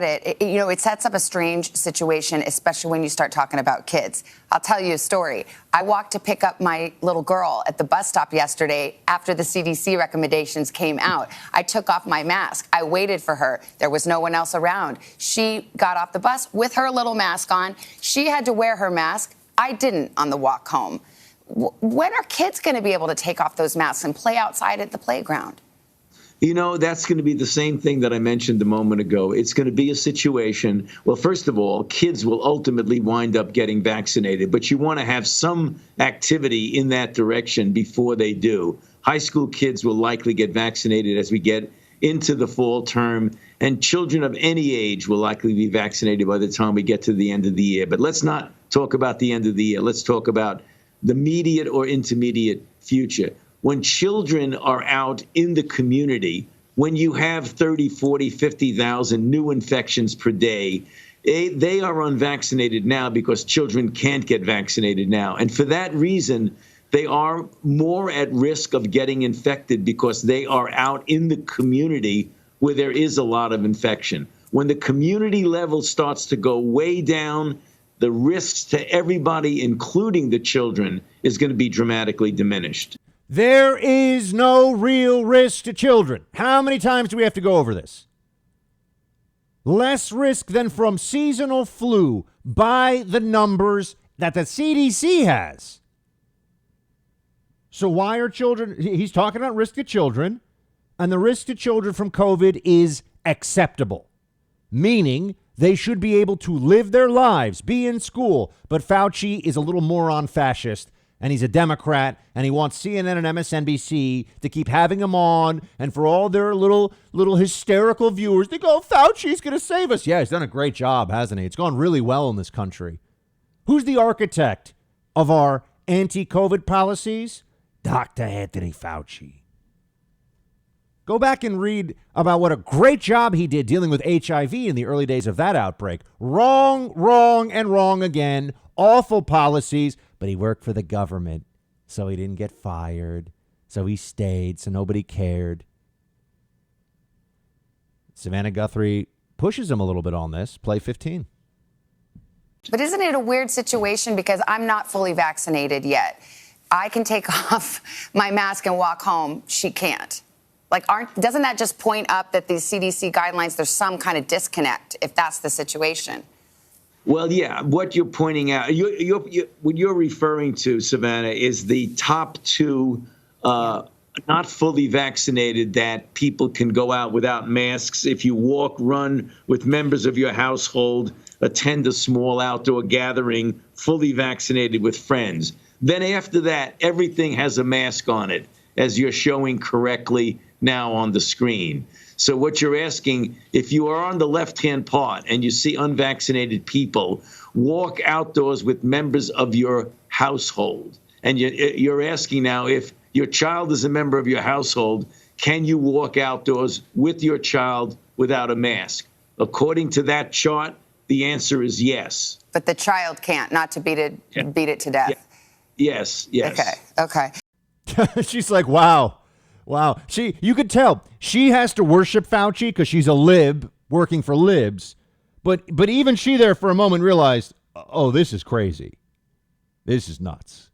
It sets up a strange situation, especially when you start talking about kids. I'll tell you a story. I walked to pick up my little girl at the bus stop yesterday after the CDC recommendations came out. I took off my mask. I waited for her. There was no one else around. She got off the bus with her little mask on. She had to wear her mask. I didn't on the walk home. When are kids going to be able to take off those masks and play outside at the playground? That's going to be the same thing that I mentioned a moment ago. It's going to be a situation. Well, first of all, kids will ultimately wind up getting vaccinated, but you want to have some activity in that direction before they do. High school kids will likely get vaccinated as we get into the fall term, and children of any age will likely be vaccinated by the time we get to the end of the year. But let's not talk about the end of the year. Let's talk about the immediate or intermediate future. When children are out in the community, when you have 30, 40, 50,000 new infections per day, they are unvaccinated now because children can't get vaccinated now. And for that reason, they are more at risk of getting infected because they are out in the community where there is a lot of infection. When the community level starts to go way down, the risks to everybody, including the children, is going to be dramatically diminished. There is no real risk to children. How many times do we have to go over this? Less risk than from seasonal flu by the numbers that the CDC has. So why are children? He's talking about risk to children, and the risk to children from COVID is acceptable, meaning they should be able to live their lives, be in school. But Fauci is a little moron fascist, and he's a Democrat, and he wants CNN and MSNBC to keep having him on, and for all their little hysterical viewers, they go, Fauci's going to save us. Yeah, he's done a great job, hasn't he? It's gone really well in this country. Who's the architect of our anti-COVID policies? Dr. Anthony Fauci. Go back and read about what a great job he did dealing with HIV in the early days of that outbreak. Wrong, and wrong again. Awful policies. But he worked for the government, so he didn't get fired. So he stayed, so nobody cared. Savannah Guthrie pushes him a little bit on this. Play 15. But isn't it a weird situation because I'm not fully vaccinated yet? I can take off my mask and walk home. She can't. Doesn't that just point up that these CDC guidelines, there's some kind of disconnect if that's the situation? Well, yeah, what you're pointing out, what you're referring to, Savannah, is the top two not fully vaccinated that people can go out without masks. If you walk, run with members of your household, attend a small outdoor gathering, fully vaccinated with friends. Then after that, everything has a mask on it, as you're showing correctly now on the screen. So what you're asking, if you are on the left-hand part and you see unvaccinated people, walk outdoors with members of your household. And you're asking now, if your child is a member of your household, can you walk outdoors with your child without a mask? According to that chart, the answer is yes. But the child can't, not to beat it to death. Yeah. Yes. Okay. She's like, wow. You could tell she has to worship Fauci because she's a lib working for libs. But even she there for a moment realized, oh, this is crazy. This is nuts.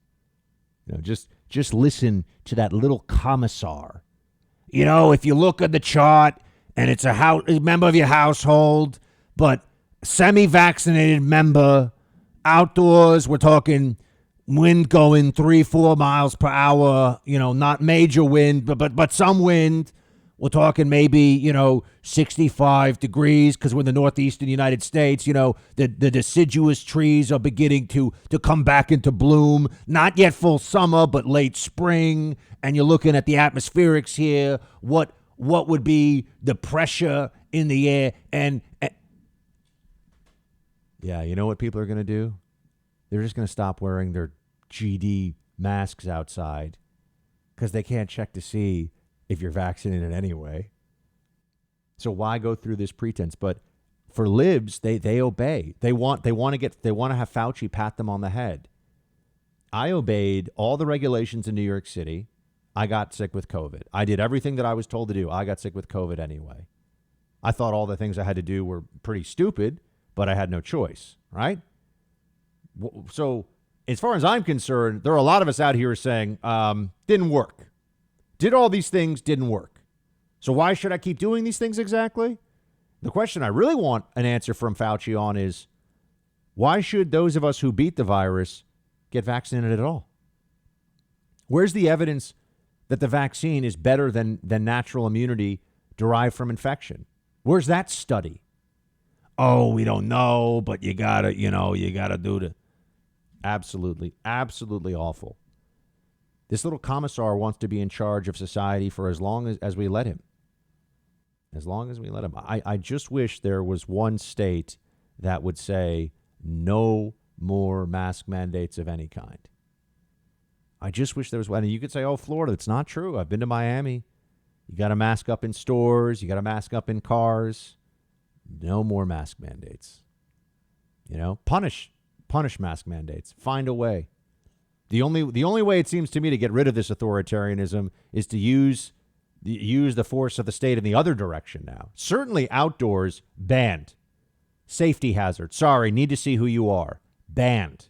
Just listen to that little commissar. If you look at the chart and it's a member of your household, but semi-vaccinated member, outdoors, we're talking wind going 3-4 miles per hour, not major wind, but some wind. We're talking maybe, 65 degrees because we're in the northeastern United States. The deciduous trees are beginning to come back into bloom. Not yet full summer, but late spring. And you're looking at the atmospherics here. What would be the pressure in the air? And yeah, you know what people are going to do? They're just going to stop wearing their GD masks outside because they can't check to see if you're vaccinated anyway. So why go through this pretense? But for libs, they obey. They want to have Fauci pat them on the head. I obeyed all the regulations in New York City. I got sick with COVID. I did everything that I was told to do. I got sick with COVID anyway. I thought all the things I had to do were pretty stupid, but I had no choice, right? So as far as I'm concerned, there are a lot of us out here saying, didn't work. Did all these things, didn't work. So why should I keep doing these things exactly? The question I really want an answer from Fauci on is, why should those of us who beat the virus get vaccinated at all? Where's the evidence that the vaccine is better than natural immunity derived from infection? Where's that study? Oh, we don't know, but you gotta do the... Absolutely, absolutely awful. This little commissar wants to be in charge of society for as long as we let him. As long as we let him. I just wish there was one state that would say no more mask mandates of any kind. I just wish there was one. And you could say, oh, Florida, it's not true. I've been to Miami. You got to mask up in stores. You got to mask up in cars. No more mask mandates. Punish mask mandates. Find a way. The only way it seems to me to get rid of this authoritarianism is to use the force of the state in the other direction now. Certainly outdoors, banned. Safety hazard. Sorry, need to see who you are. Banned.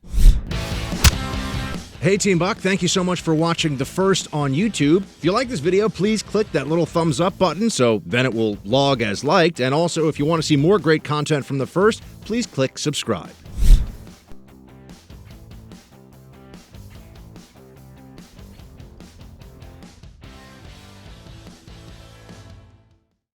Hey, Team Buck, thank you so much for watching The First on YouTube. If you like this video, please click that little thumbs up button so then it will log as liked. And also, if you want to see more great content from The First, please click subscribe.